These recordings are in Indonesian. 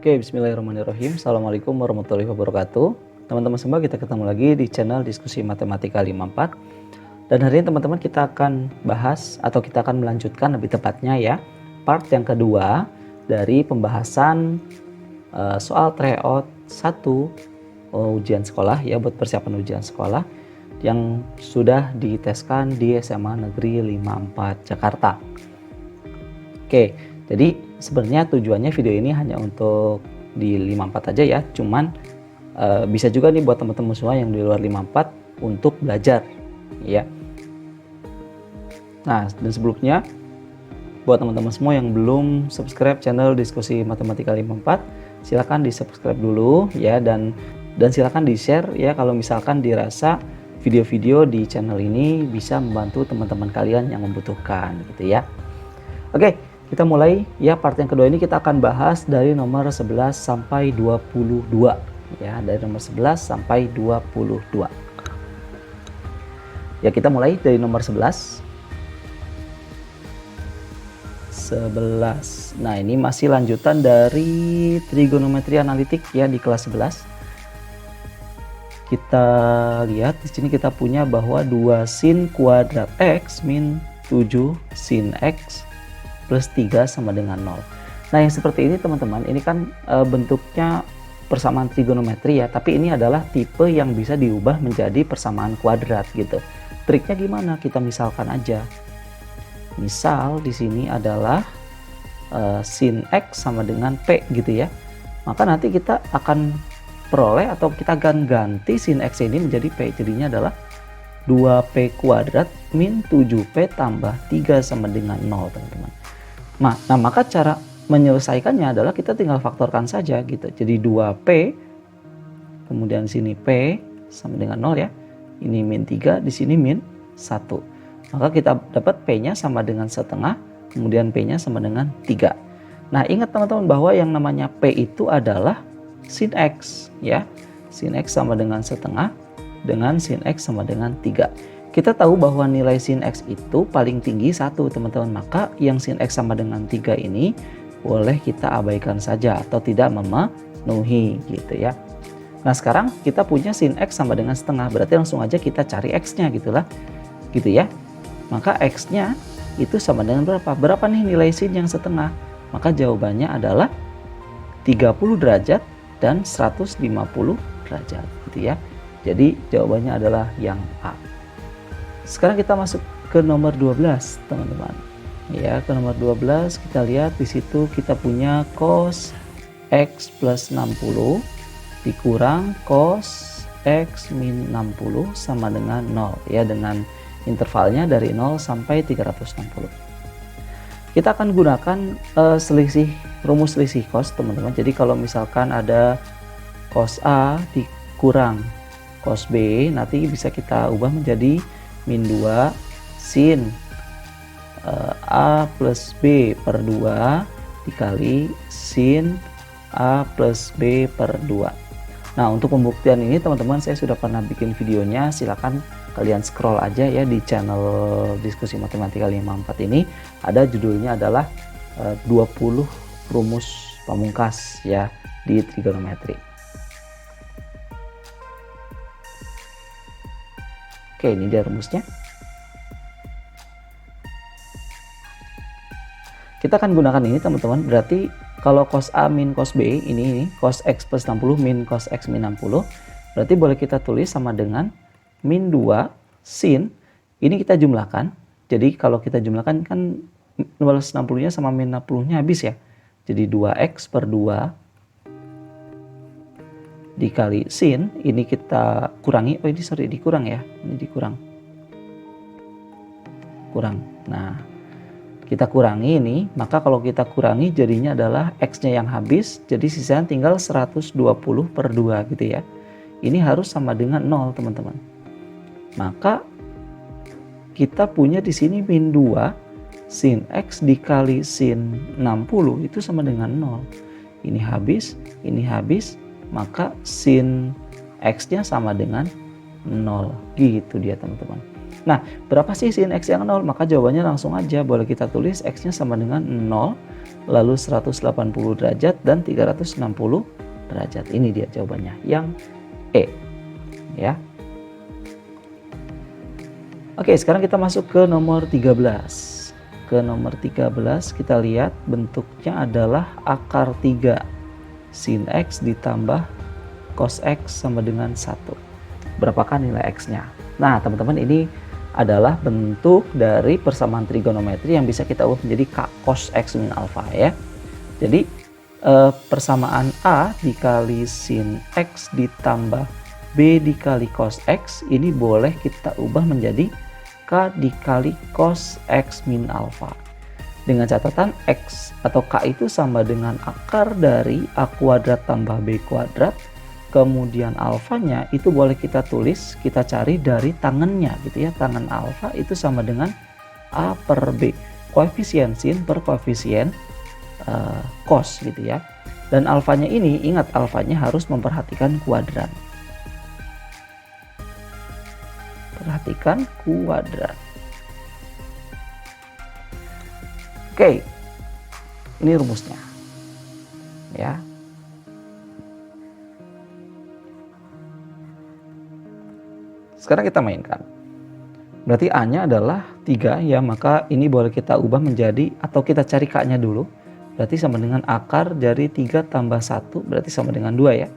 Oke, bismillahirrahmanirrahim. Assalamualaikum warahmatullahi wabarakatuh. Teman-teman semua, kita ketemu lagi di channel Diskusi Matematika 54. Dan hari ini teman-teman kita akan bahas atau kita akan melanjutkan lebih tepatnya ya, part yang kedua dari pembahasan soal tryout 1 ujian sekolah ya, buat persiapan ujian sekolah yang sudah diteskan di SMA Negeri 54 Jakarta. Oke, jadi sebenarnya tujuannya video ini hanya untuk di 54 aja ya, cuman bisa juga nih buat teman-teman semua yang di luar 54 untuk belajar ya. Nah, dan sebelumnya buat teman-teman semua yang belum subscribe channel Diskusi Matematika 54, silakan di subscribe dulu ya, dan silakan di share ya kalau misalkan dirasa video-video di channel ini bisa membantu teman-teman kalian yang membutuhkan gitu ya. Oke, kita mulai ya. Part yang kedua ini kita akan bahas dari nomor 11 sampai 22 ya, dari nomor 11 sampai 22. Ya, kita mulai dari nomor 11. Nah, ini masih lanjutan dari trigonometri analitik ya di kelas 11. Kita lihat di sini kita punya bahwa 2 sin kuadrat x min 7 sin x plus 3 sama dengan 0. Nah, yang seperti ini teman-teman, ini kan bentuknya persamaan trigonometri ya, tapi ini adalah tipe yang bisa diubah menjadi persamaan kuadrat gitu. Triknya gimana? Kita misalkan aja. Misal di sini adalah sin x sama dengan p gitu ya. Maka nanti kita akan peroleh atau kita akan ganti sin x ini menjadi p. Jadinya adalah 2p kuadrat min 7p tambah 3 sama dengan 0 teman-teman. Nah, maka cara menyelesaikannya adalah kita tinggal faktorkan saja gitu. Jadi 2p, kemudian sini p sama dengan 0 ya. Ini min 3, di sini min 1. Maka kita dapat p-nya sama dengan setengah, kemudian p-nya sama dengan 3. Nah, ingat teman-teman bahwa yang namanya p itu adalah sin x ya. Sin x sama dengan setengah dengan sin x sama dengan 3. Kita tahu bahwa nilai sin x itu paling tinggi 1 teman-teman, maka yang sin x sama dengan 3 ini boleh kita abaikan saja atau tidak memenuhi gitu ya. Nah, sekarang kita punya sin x sama dengan setengah, berarti langsung aja kita cari x-nya gitulah gitu ya. Maka x-nya itu sama dengan berapa? Berapa nih nilai sin yang setengah? Maka jawabannya adalah 30 derajat dan 150 derajat gitu ya. Jadi jawabannya adalah yang A. Sekarang kita masuk ke nomor 12 teman-teman. Ya, ke nomor 12 kita lihat di situ kita punya cos x plus 60 dikurang cos x min 60 sama dengan 0 ya, dengan intervalnya dari 0 sampai 360. Kita akan gunakan rumus selisih cos teman-teman. Jadi kalau misalkan ada cos A dikurang cos B, nanti bisa kita ubah menjadi min 2 sin A plus B per 2 dikali sin A plus B per 2. Nah, untuk pembuktian ini teman-teman saya sudah pernah bikin videonya, silakan kalian scroll aja ya di channel Diskusi Matematika 54 ini. Ada judulnya adalah 20 rumus pamungkas ya di trigonometri. Oke, ini dia rumusnya. Kita akan gunakan ini teman-teman. Berarti kalau cos A min cos B ini cos x plus 60 min cos x min 60, berarti boleh kita tulis sama dengan min 2 sin, ini kita jumlahkan. Jadi kalau kita jumlahkan kan 60-nya sama min 60-nya habis ya. Jadi 2x per 2 dikali sin, ini kita kurangi. Oh, ini sorry dikurang ya. Ini dikurang. Kurang. Nah, kita kurangi ini, maka kalau kita kurangi jadinya adalah x-nya yang habis, jadi sisanya tinggal 120 per 2 gitu ya. Ini harus sama dengan 0 teman-teman. Maka kita punya di sini min 2 sin x dikali sin 60 itu sama dengan 0. Ini habis, maka sin x-nya sama dengan 0. Gitu dia teman-teman. Nah, berapa sih sin X yang 0? Maka jawabannya langsung aja, boleh kita tulis X-nya sama dengan 0, lalu 180 derajat dan 360 derajat. Ini dia jawabannya, yang E. Ya. Oke, sekarang kita masuk ke nomor 13. Ke nomor 13 kita lihat bentuknya adalah akar 3 sin X ditambah cos X sama dengan 1. Berapakah nilai X-nya? Nah, teman-teman, ini adalah bentuk dari persamaan trigonometri yang bisa kita ubah menjadi K cos X min alfa ya. Jadi persamaan A dikali sin X ditambah B dikali cos X ini boleh kita ubah menjadi K dikali cos X min alfa. Dengan catatan X atau K itu sama dengan akar dari A kuadrat tambah B kuadrat. Kemudian alfanya itu boleh kita tulis, kita cari dari tangannya gitu ya. Tangan alfa itu sama dengan A per B. Koefisien sin per koefisien cos gitu ya. Dan alfanya ini, ingat alfanya harus memperhatikan kuadran. Perhatikan kuadran. Oke, ini rumusnya ya. Sekarang kita mainkan. Berarti A-nya adalah 3 ya, maka ini boleh kita ubah menjadi, atau kita cari K-nya dulu. Berarti sama dengan akar dari 3 tambah 1, berarti sama dengan 2 ya.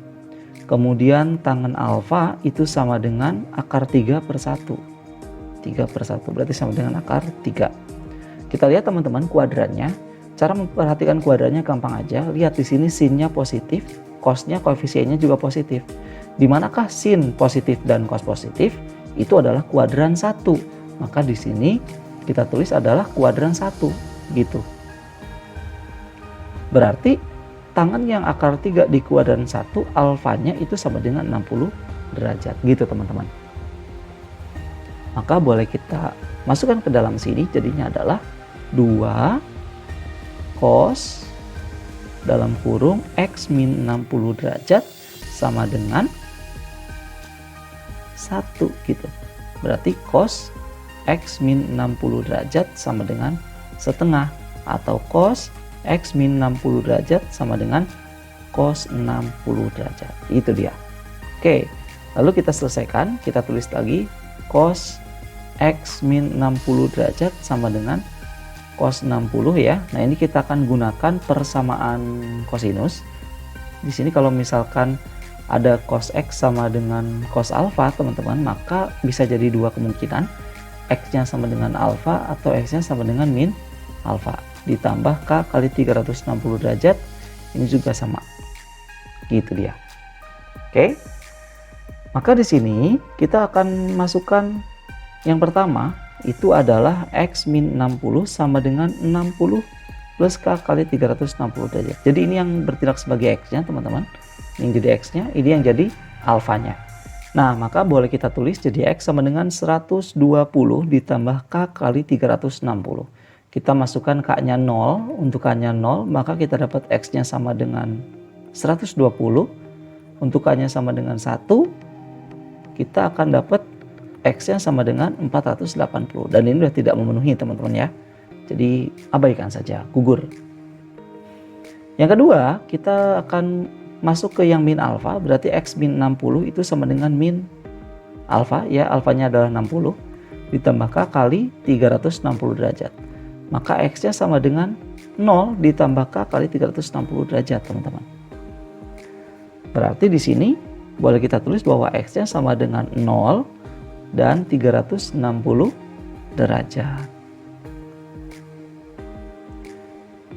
Kemudian tangen alfa itu sama dengan akar 3 per 1. 3 per 1 berarti sama dengan akar 3. Kita lihat teman-teman kuadrannya. Cara memperhatikan kuadrannya gampang aja. Lihat di sini sinnya positif, cosnya koefisiennya juga positif. Di manakah sin positif dan cos positif? Itu adalah kuadran 1. Maka di sini kita tulis adalah kuadran 1 gitu. Berarti tangan yang akar 3 di kuadran 1 alfanya itu sama dengan 60 derajat gitu teman-teman. Maka boleh kita masukkan ke dalam sini, jadinya adalah 2 cos dalam kurung X min 60 derajat sama dengan 1 gitu. Berarti cos X min 60 derajat sama dengan setengah, atau cos X min 60 derajat sama dengan cos 60 derajat. Itu dia. Oke, lalu kita selesaikan, kita tulis lagi cos X min 60 derajat sama dengan cos 60 ya. Nah, ini kita akan gunakan persamaan kosinus. Di sini kalau misalkan ada cos X sama dengan cos alfa teman-teman, maka bisa jadi dua kemungkinan, X-nya sama dengan alfa atau X-nya sama dengan min alfa, ditambah K kali 360 derajat, ini juga sama gitu dia. Oke, maka di sini kita akan masukkan yang pertama itu adalah X min 60 sama dengan 60 plus K kali 360 derajat. Jadi ini yang bertindak sebagai X-nya teman-teman. Yang jadi X-nya, ini yang jadi alfanya. Nah, maka boleh kita tulis jadi X sama dengan 120 ditambah K kali 360. Kita masukkan K-nya 0, untuk K-nya 0, maka kita dapat X-nya sama dengan 120. Untuk K-nya sama dengan 1, kita akan dapat X-nya sama dengan 480. Dan ini sudah tidak memenuhi teman-teman ya. Jadi abaikan saja, gugur. Yang kedua, kita akan masuk ke yang min alfa, berarti X min 60 itu sama dengan min alfa ya, alfanya adalah 60 ditambah K kali 360 derajat. Maka X-nya sama dengan 0 ditambah K kali 360 derajat, teman-teman. Berarti di sini boleh kita tulis bahwa X-nya sama dengan 0 dan 360 derajat.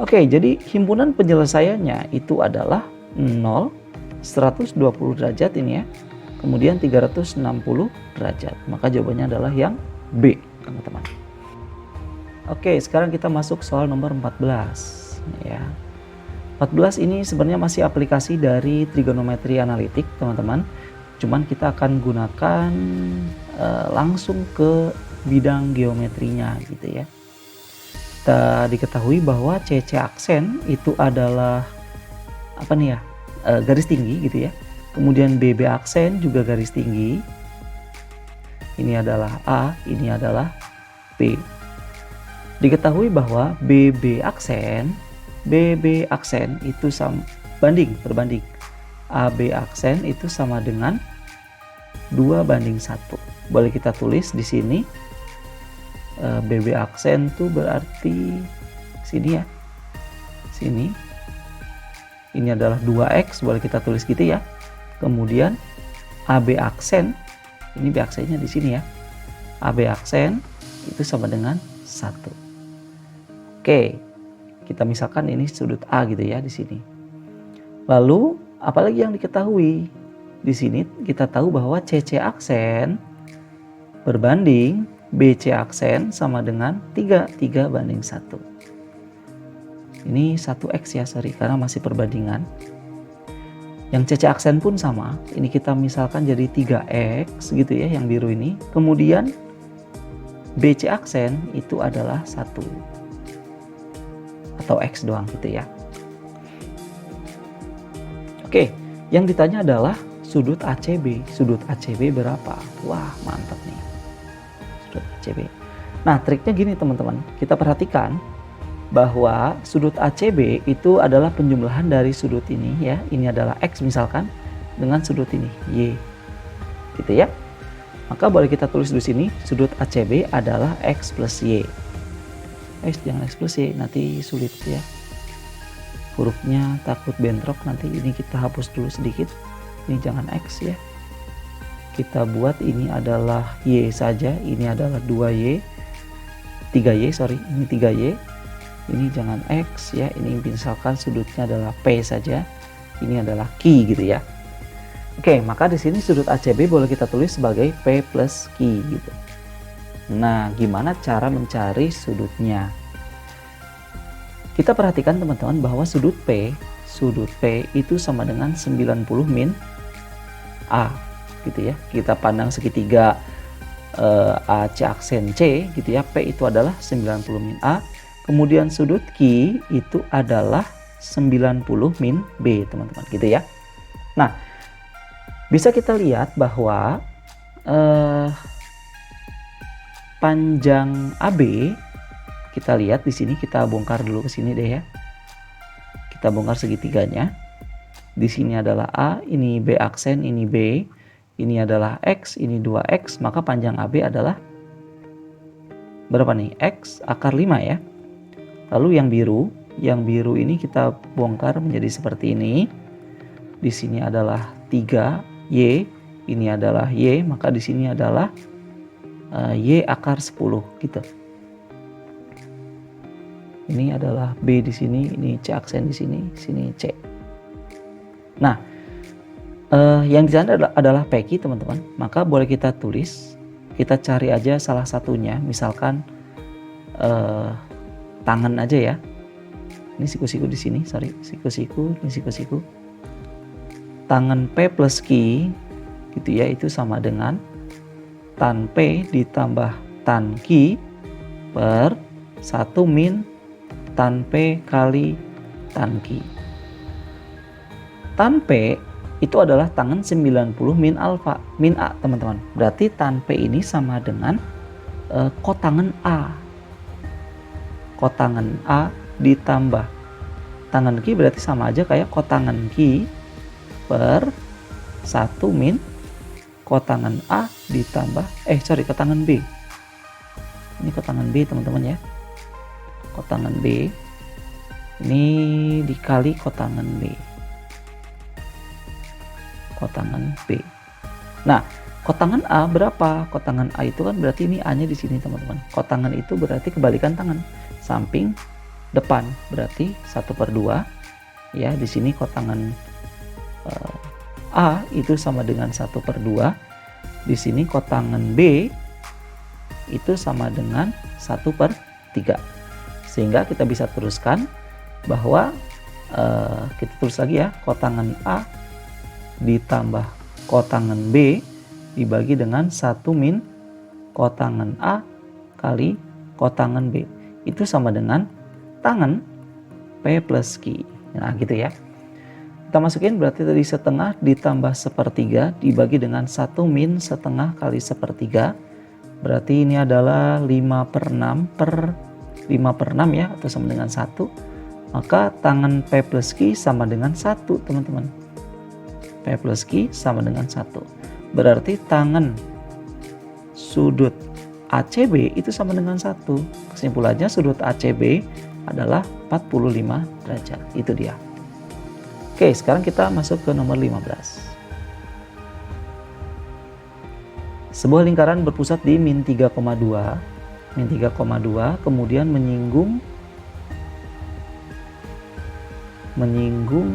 Oke, jadi himpunan penyelesaiannya itu adalah 0, 120 derajat ini ya, kemudian 360 derajat. Maka jawabannya adalah yang B, teman-teman. Oke, sekarang kita masuk soal nomor 14 ya. 14 ini sebenarnya masih aplikasi dari trigonometri analitik, teman-teman. Cuman kita akan gunakan langsung ke bidang geometrinya gitu ya. Kita diketahui bahwa CC aksen itu adalah apa nih ya, garis tinggi gitu ya. Kemudian BB aksen juga garis tinggi. ini adalah A, ini adalah B. Diketahui bahwa BB aksen itu berbanding. AB aksen itu sama dengan 2:1. Boleh kita tulis di sini BB aksen itu berarti sini ya. Sini. Ini adalah 2x, boleh kita tulis gitu ya. Kemudian AB aksen, ini B aksennya di sini ya. AB aksen itu sama dengan 1. Oke, kita misalkan ini sudut A gitu ya di sini. Lalu apalagi yang diketahui? Di sini kita tahu bahwa CC aksen berbanding BC aksen sama dengan 3:1. Ini 1x ya, sorry, karena masih perbandingan. Yang CC aksen pun sama, ini kita misalkan jadi 3x gitu ya, yang biru ini. Kemudian BC aksen itu adalah 1 atau X doang gitu ya. Oke, yang ditanya adalah sudut ACB. Sudut ACB berapa? Wah, mantap nih. Sudut ACB. Nah, triknya gini teman-teman. Kita perhatikan bahwa sudut ACB itu adalah penjumlahan dari sudut ini ya. Ini adalah X misalkan dengan sudut ini Y. Gitu ya. Maka boleh kita tulis di sini sudut ACB adalah X plus Y. Jangan X plus Y, nanti sulit ya. Hurufnya takut bentrok, nanti ini kita hapus dulu sedikit. Ini jangan X ya. Kita buat ini adalah Y saja, ini adalah 2Y. 3Y, sorry, ini 3Y. Ini jangan X ya, ini misalkan sudutnya adalah P saja. Ini adalah Q gitu ya. Oke, maka di sini sudut ACB boleh kita tulis sebagai P plus Q gitu. Nah, gimana cara mencari sudutnya? Kita perhatikan teman-teman bahwa sudut P itu sama dengan 90 min A gitu ya. Kita pandang segitiga AC aksen C gitu ya. P itu adalah 90 min A. Kemudian sudut Q itu adalah 90 min B teman-teman gitu ya. Nah, bisa kita lihat bahwa panjang AB, kita lihat di sini, kita bongkar dulu ke sini deh ya. Kita bongkar segitiganya. Di sini adalah A, ini B aksen, ini B, ini adalah X, ini 2X, maka panjang AB adalah berapa nih? X akar 5 ya. Lalu yang biru ini kita bongkar menjadi seperti ini. Di sini adalah 3Y, ini adalah Y, maka di sini adalah Y akar 10 gitu. Ini adalah B di sini, ini C aksen di sini, sini C. Nah, yang di sana adalah PQ teman-teman. Maka boleh kita tulis, kita cari aja salah satunya, misalkan tangan aja ya. Ini siku-siku di sini, sorry, siku-siku, ini siku-siku. Tangan P plus Q gitu ya, itu sama dengan tan P ditambah tan Q per 1 min tan P kali tan Q. Tan P itu adalah tangen 90 min alfa, min A teman-teman. Berarti tan P ini sama dengan kotangen A. Kotangen A ditambah tangen Q berarti sama aja kayak kotangen Q per 1 min kotangan A ditambah kotangan B. Ini kotangan B teman-teman ya. Kotangan B ini dikali kotangan B. Kotangan B. Nah, kotangan A berapa? Kotangan A itu kan berarti ini A-nya di sini teman-teman. Kotangan itu berarti kebalikan tangan, samping depan berarti 1/2 ya. Di sini kotangan A itu sama dengan 1/2. Di sini kotangan B itu sama dengan 1/3. Sehingga kita bisa teruskan bahwa kita tulis lagi ya, kotangan A ditambah kotangan B dibagi dengan 1 min kotangan A kali kotangan B. Itu sama dengan tangan P plus Q. Nah gitu ya. Kita masukin berarti tadi setengah ditambah sepertiga dibagi dengan 1 min setengah kali sepertiga. Berarti ini adalah 5/6 per 5/6 ya, atau sama dengan 1. Maka tangan P plus Q sama dengan 1 teman-teman. P plus Q sama dengan 1. Berarti tangan sudut ACB itu sama dengan 1. Kesimpulannya sudut ACB adalah 45 derajat. Itu dia. Oke, sekarang kita masuk ke nomor 15. Sebuah lingkaran berpusat di min 3,2. Min 3,2 kemudian menyinggung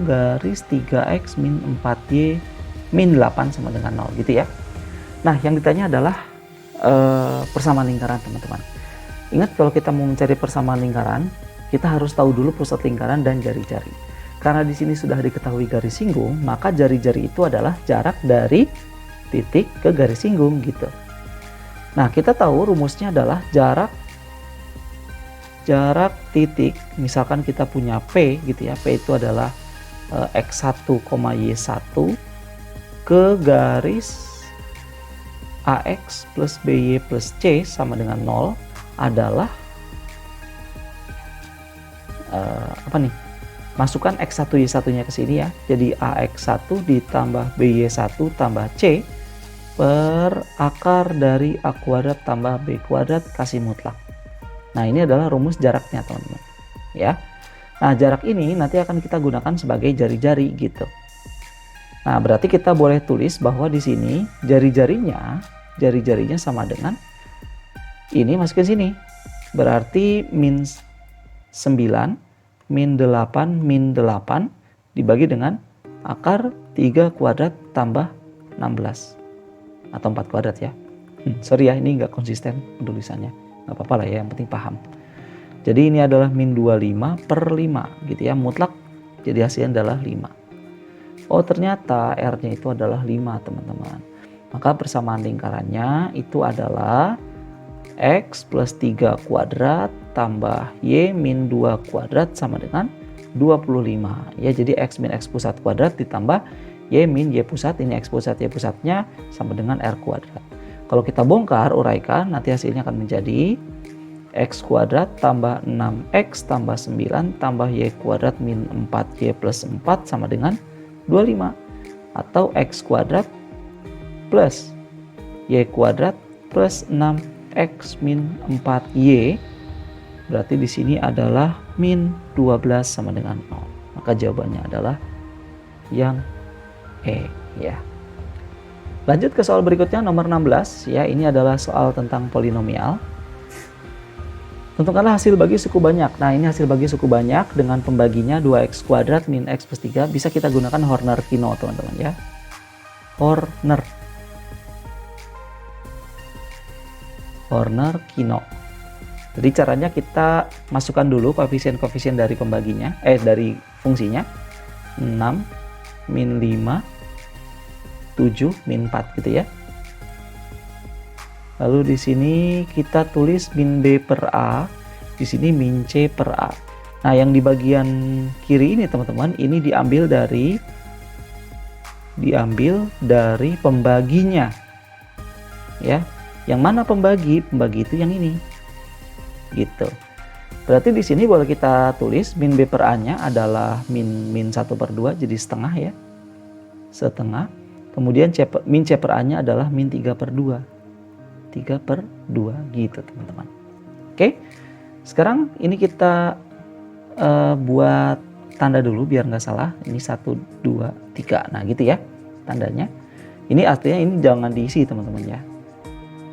garis 3x min 4y min 8 sama dengan 0 gitu ya. Nah, yang ditanya adalah persamaan lingkaran teman-teman. Ingat, kalau kita mau mencari persamaan lingkaran, kita harus tahu dulu pusat lingkaran dan jari-jari. Karena di sini sudah diketahui garis singgung, maka jari-jari itu adalah jarak dari titik ke garis singgung gitu. Nah, kita tahu rumusnya adalah jarak titik, misalkan kita punya P gitu ya. P itu adalah X1, Y1 ke garis AX plus BY plus C sama dengan 0 adalah masukkan X1 Y1 nya ke sini ya. Jadi AX1 ditambah BY1 tambah C per akar dari A kuadrat tambah B kuadrat kasih mutlak. Nah, ini adalah rumus jaraknya teman-teman ya. Nah, jarak ini nanti akan kita gunakan sebagai jari-jari gitu. Nah, berarti kita boleh tulis bahwa di sini jari-jarinya sama dengan ini, masukin sini. Berarti min 9 min 8 min 8 dibagi dengan akar 3 kuadrat tambah 16 atau 4 kuadrat ya. Sorry ya, ini nggak konsisten tulisannya, nggak apa-apa lah ya, yang penting paham. Jadi ini adalah min 25/5 gitu ya, mutlak, jadi hasilnya adalah 5. Oh, ternyata R-nya itu adalah 5 teman-teman. Maka persamaan lingkarannya itu adalah X plus 3 kuadrat tambah Y min 2 kuadrat sama dengan 25 ya. Jadi X min X pusat kuadrat ditambah Y min Y pusat, ini X pusat Y pusatnya sama dengan R kuadrat. Kalau kita bongkar uraikan, nanti hasilnya akan menjadi X kuadrat tambah 6X tambah 9 tambah Y kuadrat min 4Y plus 4 sama dengan 25, atau X kuadrat plus Y kuadrat plus 6X min 4Y. Berarti di sini adalah min 12 sama dengan 0. Maka jawabannya adalah yang E ya. Lanjut ke soal berikutnya nomor 16 ya. Ini adalah soal tentang polinomial. Tentukanlah hasil bagi suku banyak. Nah, ini hasil bagi suku banyak dengan pembaginya 2x kuadrat min x plus 3. Bisa kita gunakan Horner-Kino teman-teman ya. Horner-Kino. Jadi caranya kita masukkan dulu koefisien-koefisien dari pembaginya, dari fungsinya. 6 min 5 7 min 4 gitu ya. Lalu di sini kita tulis min B per A, di sini min C per A. Nah, yang di bagian kiri ini teman-teman, ini diambil dari pembaginya. Ya. Yang mana pembagi? Pembagi itu yang ini. Gitu. Berarti di sini boleh kita tulis min B per A-nya adalah min 1/2, jadi setengah ya. Setengah. Kemudian min C per A-nya adalah min 3/2. 3/2 gitu teman-teman. Oke. Sekarang ini kita buat tanda dulu biar nggak salah. Ini 1, 2, 3. Nah, gitu ya tandanya. Ini artinya ini jangan diisi teman-teman ya.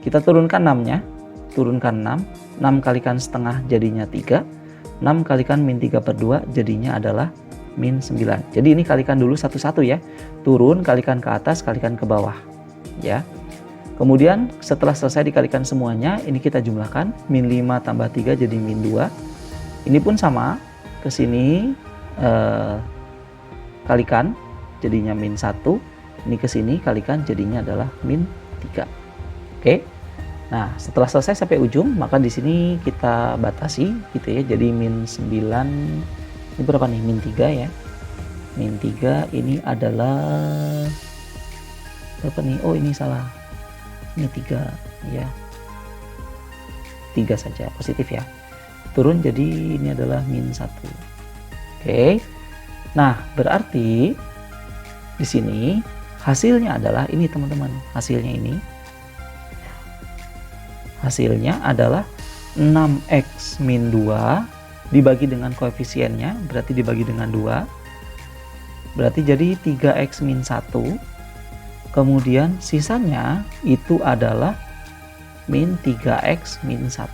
Kita turunkan 6-nya. Turunkan 6. 6 kalikan setengah jadinya 3. 6 kalikan min 3/2 jadinya adalah min 9. Jadi ini kalikan dulu satu-satu ya. Turun, kalikan ke atas, kalikan ke bawah. Ya. Kemudian setelah selesai dikalikan semuanya, ini kita jumlahkan. Min 5 tambah 3 jadi min 2. Ini pun sama. Ke sini kalikan jadinya min 1. Ini ke sini kalikan jadinya adalah min 3. Oke. Nah, setelah selesai sampai ujung, maka di sini kita batasi gitu ya. Jadi min 9 ini berapa nih? Min 3 ya. min 3 ini adalah berapa nih? Oh ini salah, ini 3 ya, 3 saja positif ya, turun jadi ini adalah min 1. Oke, nah berarti di sini hasilnya adalah ini teman-teman, hasilnya adalah 6x min 2 dibagi dengan koefisiennya, berarti dibagi dengan 2, berarti jadi 3x min 1, kemudian sisanya itu adalah min 3x min 1.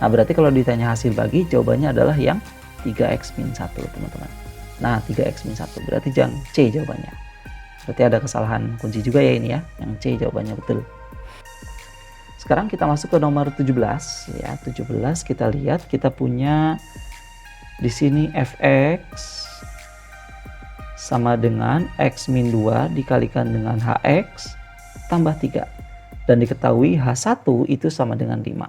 Nah berarti kalau ditanya hasil bagi, jawabannya adalah yang 3x min 1 teman-teman. Nah 3x min 1 berarti yang C jawabannya. Berarti ada kesalahan kunci juga ya ini ya, yang C jawabannya betul. Sekarang kita masuk ke nomor 17 ya. 17 kita lihat, kita punya di sini fx sama dengan x min 2 dikalikan dengan hx tambah 3. Dan diketahui h1 itu sama dengan 5.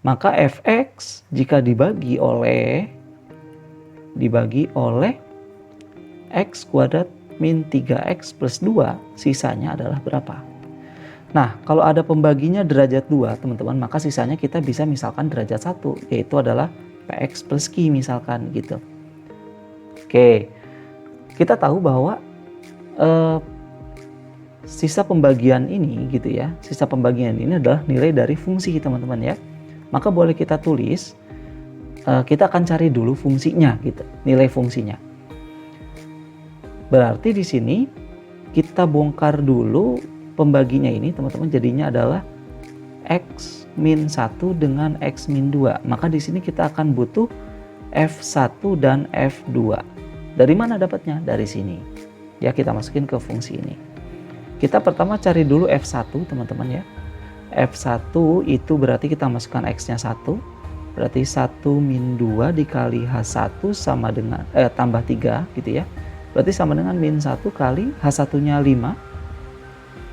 Maka fx jika dibagi oleh x kuadrat min 3x plus 2, sisanya adalah berapa? Nah, kalau ada pembaginya derajat 2 teman-teman, maka sisanya kita bisa misalkan derajat 1, yaitu adalah px plus q misalkan gitu. Oke, kita tahu bahwa sisa pembagian ini gitu ya, sisa pembagian ini adalah nilai dari fungsi teman-teman ya. Maka boleh kita tulis, kita akan cari dulu fungsinya gitu, nilai fungsinya. Berarti di sini kita bongkar dulu pembaginya ini teman-teman, jadinya adalah x min 1 dengan x min 2. Maka di sini kita akan butuh f1 dan f2. Dari mana dapatnya? Dari sini. Ya, kita masukin ke fungsi ini. Kita pertama cari dulu f1 teman-teman ya. f1 itu berarti kita masukkan x-nya 1. Berarti 1 min 2 dikali h1 sama dengan tambah 3 gitu ya. Berarti sama dengan min 1 kali h1-nya 5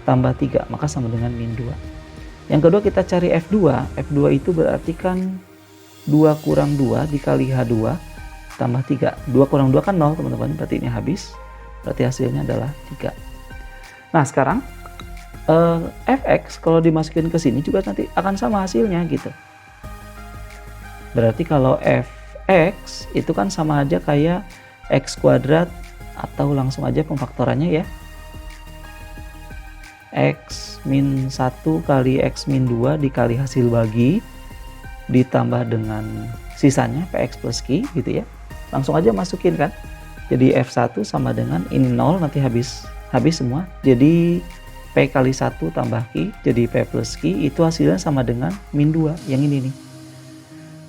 tambah 3, maka sama dengan min 2. Yang kedua kita cari f2. F2 itu berarti kan 2 kurang 2 dikali h2 tambah 3. 2 kurang 2 kan 0 teman-teman, berarti ini habis. Berarti hasilnya adalah 3. Nah sekarang fx kalau dimasukin ke sini juga nanti akan sama hasilnya gitu. Berarti kalau fx itu kan sama aja kayak x kuadrat, atau langsung aja pemfaktorannya ya, x min 1 kali x min 2 dikali hasil bagi ditambah dengan sisanya px plus q gitu ya. Langsung aja masukin kan, jadi f1 sama dengan ini 0, nanti habis semua, jadi p kali 1 tambah q, jadi p plus q, itu hasilnya sama dengan min 2 yang ini nih.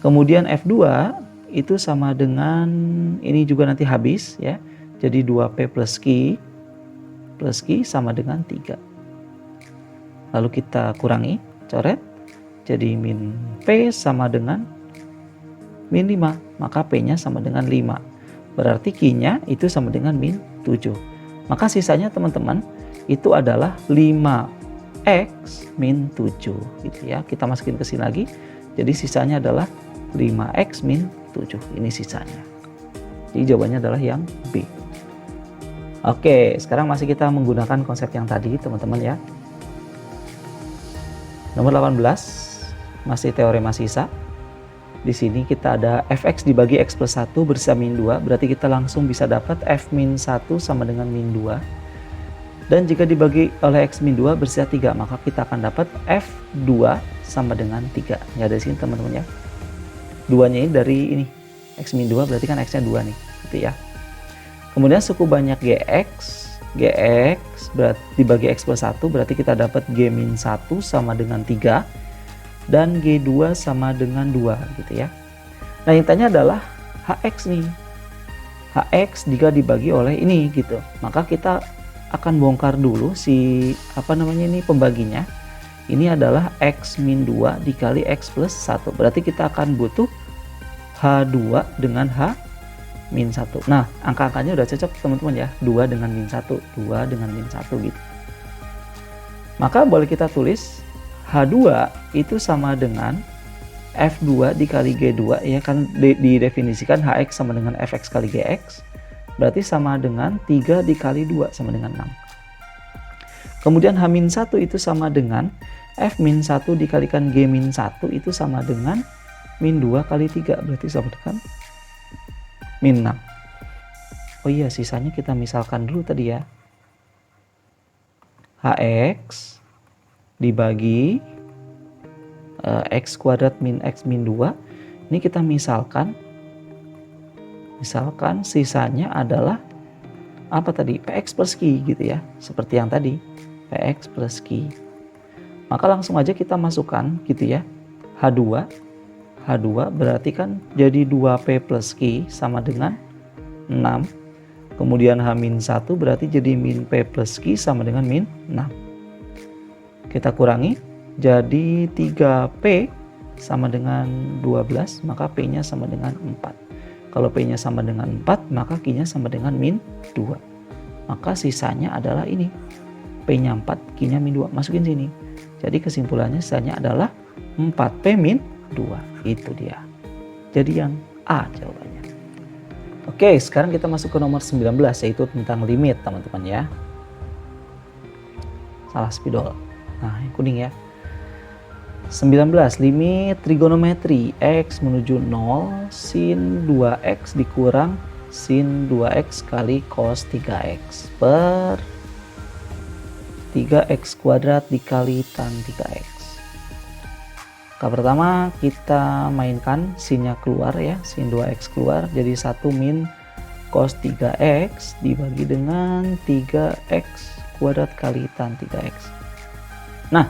Kemudian f2 itu sama dengan ini juga nanti habis ya, jadi 2p plus q sama dengan 3. Lalu kita kurangi, coret, jadi min p sama dengan min 5, maka p-nya sama dengan 5. Berarti q-nya itu sama dengan min 7. Maka sisanya teman-teman itu adalah 5x min 7 gitu ya. Kita masukin ke sini lagi, jadi sisanya adalah 5x min 7. Ini sisanya. Jadi jawabannya adalah yang B. Oke, sekarang masih kita menggunakan konsep yang tadi teman-teman ya. Nomor 18 masih teorema sisa. Di sini kita ada fx dibagi x plus 1 bersisa min 2, berarti kita langsung bisa dapat f min 1 sama dengan min 2. Dan jika dibagi oleh x min 2 bersisa 3, maka kita akan dapat f2 sama dengan 3. Ya dari sini teman-teman ya. 2-nya ini dari ini, x min 2 berarti kan x-nya 2 nih, gitu ya. Kemudian suku banyak gx berarti dibagi x plus 1 berarti kita dapat g min 1 sama dengan 3 dan g2 sama dengan 2 gitu ya. Nah yang tanya adalah hx nih, hx jika dibagi oleh ini gitu, maka kita akan bongkar dulu si ini pembaginya. Ini adalah x min 2 dikali x plus 1, berarti kita akan butuh h2 dengan h min 1. Nah, angka-angkanya udah cocok teman-teman ya. 2 dengan min 1, 2 dengan min 1 gitu. Maka boleh kita tulis H2 itu sama dengan F2 dikali G2 ya kan, didefinisikan HX sama dengan Fx kali Gx berarti sama dengan 3 dikali 2 sama dengan 6. Kemudian H-1 itu sama dengan F-1 dikalikan G-1 itu sama dengan min 2 kali 3, berarti sama dengan min 6. Oh iya, sisanya kita misalkan dulu tadi ya. Hx dibagi x kuadrat min x min 2. Ini kita misalkan sisanya adalah apa tadi? Px plus Q gitu ya. Seperti yang tadi, Px plus Q. Maka langsung aja kita masukkan gitu ya. H2 berarti kan jadi 2P plus Q sama dengan 6. Kemudian H-1 berarti jadi min P plus Q sama dengan min 6. Kita kurangi, jadi 3P sama dengan 12, maka P-nya sama dengan 4. Kalau P-nya sama dengan 4, maka Q-nya sama dengan min 2. Maka sisanya adalah ini. P-nya 4, Q-nya min 2. Masukin sini. Jadi kesimpulannya sisanya adalah 4P min 2. Itu dia. Jadi yang A jawabannya. Oke, sekarang kita masuk ke nomor 19, yaitu tentang limit, teman-teman ya. Salah spidol. Nah, yang kuning ya. 19. Limit trigonometri x menuju 0 sin 2x dikurang sin 2x kali cos 3x per 3x kuadrat dikali tan 3x. Pertama kita mainkan sinnya keluar ya, sin 2x keluar, jadi 1 min cos 3x dibagi dengan 3x kuadrat kali tan 3x. Nah,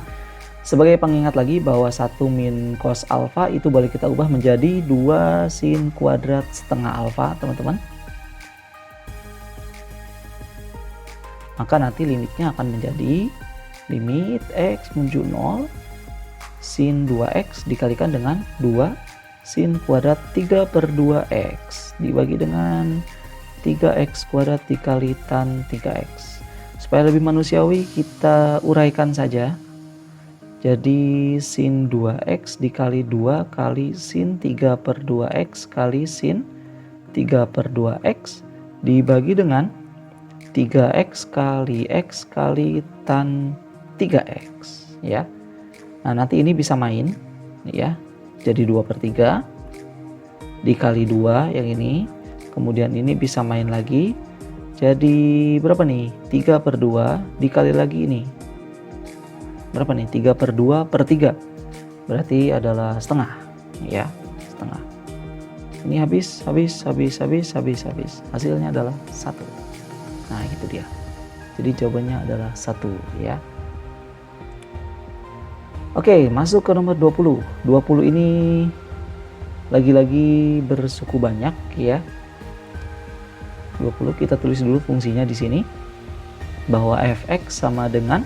sebagai pengingat lagi bahwa 1 min cos alfa itu boleh kita ubah menjadi 2 sin kuadrat setengah alfa, teman-teman. Maka nanti limitnya akan menjadi limit x menuju 0 sin 2x dikalikan dengan 2 sin kuadrat 3 per 2x dibagi dengan 3x kuadrat dikali tan 3x. Supaya lebih manusiawi kita uraikan saja. Jadi sin 2x dikali 2 kali sin 3 per 2x kali sin 3 per 2x dibagi dengan 3x kali x kali tan 3x ya. Nah, nanti ini bisa main ya. Jadi 2 per 3 dikali 2 yang ini. Kemudian ini bisa main lagi. Jadi berapa nih? 3 per 2 dikali lagi ini. Berapa nih? 3 per 2 per 3. Berarti adalah setengah ya, setengah. Ini habis. Hasilnya adalah 1. Nah, itu dia. Jadi jawabannya adalah 1 ya. Oke, masuk ke nomor 20. 20 ini lagi-lagi bersuku banyak ya. 20 kita tulis dulu fungsinya di sini. Bahwa fx sama dengan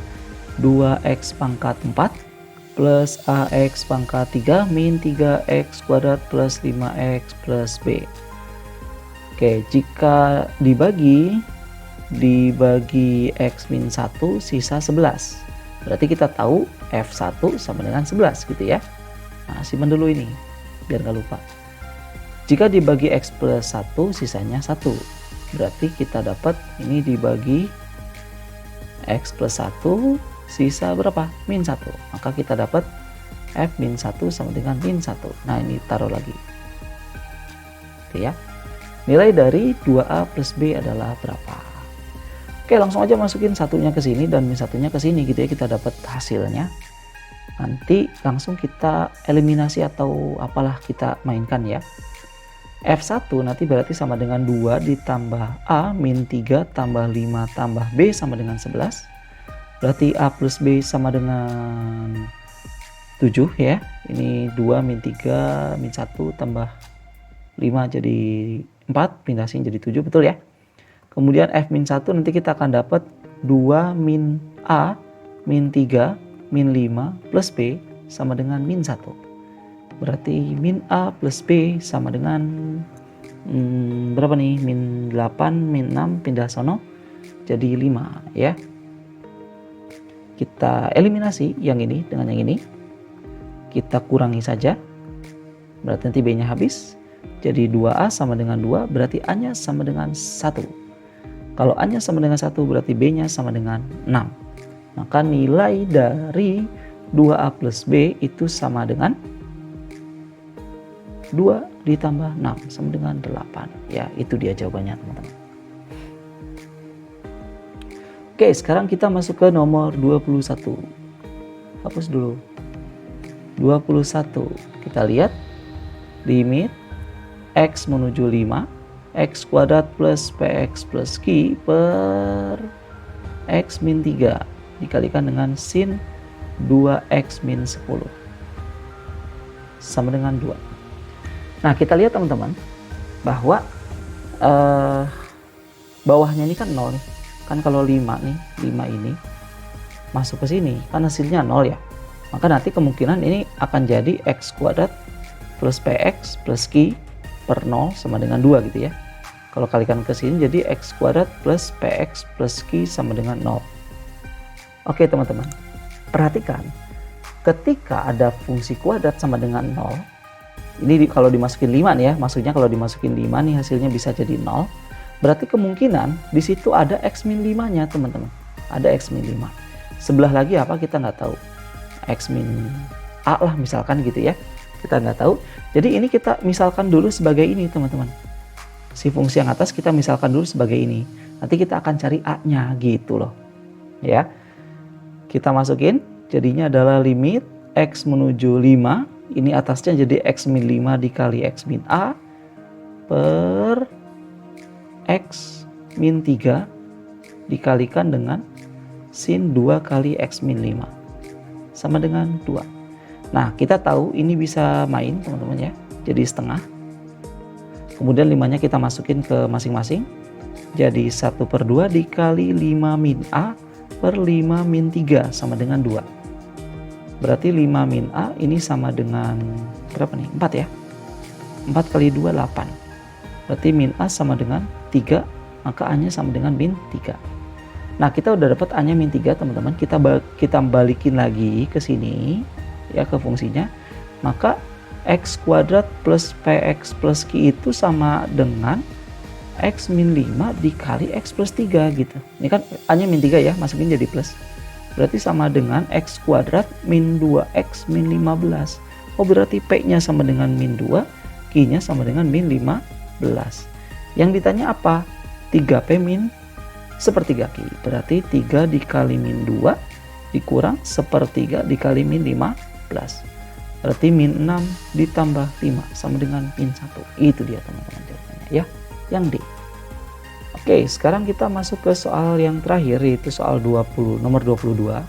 2x pangkat 4 plus ax pangkat 3 min 3x kuadrat plus 5x plus b. Oke, jika dibagi x min 1 sisa 11. Berarti kita tahu f1 sama dengan 11 gitu ya. Nah, simpan dulu ini biar nggak lupa. Jika dibagi x plus 1 sisanya 1. Berarti kita dapat ini dibagi x plus 1 sisa berapa? Min 1. Maka kita dapat f min 1 sama dengan min 1. Nah, ini taruh lagi. Oke ya. Nilai dari 2a plus b adalah berapa? Oke, langsung aja masukin satunya ke sini dan min satunya ke sini gitu ya, kita dapat hasilnya. Nanti langsung kita eliminasi atau apalah kita mainkan ya. F1 nanti berarti sama dengan 2 ditambah a min 3 tambah 5 tambah b sama dengan 11. Berarti a plus b sama dengan 7 ya. Ini 2 min 3 min 1 tambah 5 jadi 4, pindah sini jadi 7, betul ya. Kemudian f min 1 nanti kita akan dapat 2 min a min 3 min 5 plus b sama dengan min 1. Berarti min a plus b sama dengan berapa nih? Min 8 min 6 pindah sono jadi 5 ya. Kita eliminasi yang ini dengan yang ini. Kita kurangi saja. Berarti nanti b-nya habis. Jadi 2A sama dengan 2 berarti A-nya sama dengan 1. Kalau A-nya sama dengan 1 berarti B-nya sama dengan 6. Maka nilai dari 2A plus B itu sama dengan 2 ditambah 6 sama dengan 8. Ya, itu dia jawabannya teman-teman. Oke, sekarang kita masuk ke nomor 21. Hapus dulu. 21. Kita lihat limit X menuju 5, X kuadrat plus PX plus Q per X min 3 dikalikan dengan sin 2X min 10 sama dengan 2. Nah, kita lihat teman-teman bahwa bawahnya ini kan 0 nih. Kan kalau 5 nih, 5 ini masuk ke sini kan hasilnya 0 ya. Maka nanti kemungkinan ini akan jadi X kuadrat plus PX plus Q per 0 sama dengan 2 gitu ya. Kalau kalikan ke sini jadi X kuadrat plus PX plus Q sama dengan 0. Oke teman-teman, perhatikan ketika ada fungsi kuadrat sama dengan 0, ini kalau dimasukin 5 nih ya, maksudnya kalau dimasukin 5 nih hasilnya bisa jadi 0, berarti kemungkinan di situ ada X min 5 nya teman-teman, ada X min 5. Sebelah lagi apa kita nggak tahu, X min A lah misalkan gitu ya, kita nggak tahu. Jadi ini kita misalkan dulu sebagai ini teman-teman, si fungsi yang atas kita misalkan dulu sebagai ini, nanti kita akan cari A-nya gitu loh ya. Kita masukin jadinya adalah limit X menuju 5, ini atasnya jadi X min 5 dikali X min A per X min 3 dikalikan dengan sin 2 kali X min 5 sama dengan 2. Nah, kita tahu ini bisa main teman-teman ya, jadi setengah. Kemudian 5-nya kita masukin ke masing-masing. Jadi 1/2 dikali 5 min A per 5 min 3 sama dengan 2. Berarti 5 min A ini sama dengan berapa nih? 4 ya. 4 kali 2, 8. Berarti min A sama dengan 3, maka A-nya sama dengan min 3. Nah, kita udah dapat A-nya min 3 teman-teman. Kita balikin lagi ke sini ya, ke fungsinya. Maka X kuadrat plus PX plus Q itu sama dengan X min 5 dikali X plus 3 gitu. Ini kan A-nya min 3 ya, masukin jadi plus. Berarti sama dengan X kuadrat min 2X min 15. Oh, berarti P-nya sama dengan min 2, Q-nya sama dengan min 15. Yang ditanya apa? 3P min sepertiga Q. Berarti 3 dikali min 2 dikurang sepertiga dikali min 15. Berarti min 6 ditambah 5 sama dengan min 1. Itu dia teman-teman jawabannya ya, yang D. Oke, sekarang kita masuk ke soal yang terakhir, yaitu soal nomor 22.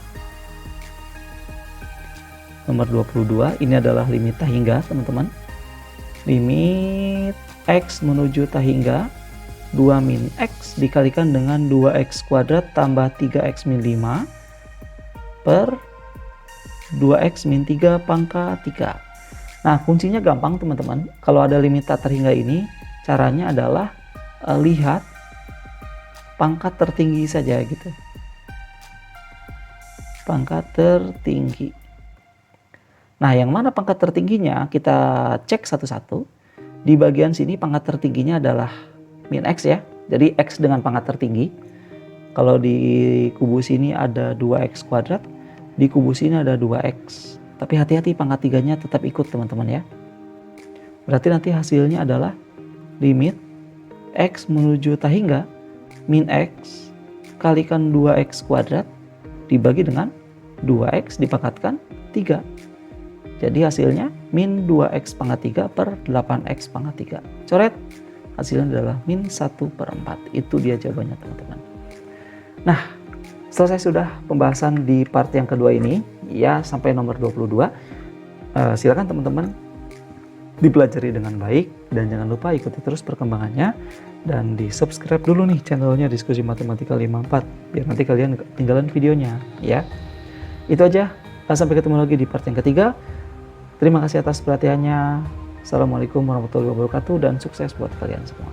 Nomor 22 ini adalah limit tak hingga teman-teman. Limit X menuju tak hingga 2 min X dikalikan dengan 2X kuadrat tambah 3X min 5 per 2X min 3 pangkat 3. Nah, kuncinya gampang teman-teman. Kalau ada limit tak terhingga ini, caranya adalah lihat pangkat tertinggi saja gitu. Pangkat tertinggi. Nah, yang mana pangkat tertingginya kita cek satu-satu. Di bagian sini pangkat tertingginya adalah min X ya. Jadi X dengan pangkat tertinggi. Kalau di kubu sini ada 2X kuadrat. Di kubu sini ada 2X. Tapi hati-hati pangkat 3-nya tetap ikut teman-teman ya. Berarti nanti hasilnya adalah limit X menuju tak hingga min X kalikan 2X kuadrat dibagi dengan 2X dipangkatkan 3. Jadi hasilnya min 2X pangkat 3 per 8X pangkat 3. Coret, hasilnya adalah min 1/4. Itu dia jawabannya teman-teman. Nah, selesai sudah pembahasan di part yang kedua ini ya, sampai nomor 22. Silakan teman-teman dipelajari dengan baik dan jangan lupa ikuti terus perkembangannya dan di subscribe dulu nih channelnya Diskusi Matematika 54 biar nanti kalian ketinggalan videonya ya. Itu aja, sampai ketemu lagi di part yang ketiga. Terima kasih atas perhatiannya. Assalamualaikum warahmatullahi wabarakatuh dan sukses buat kalian semua.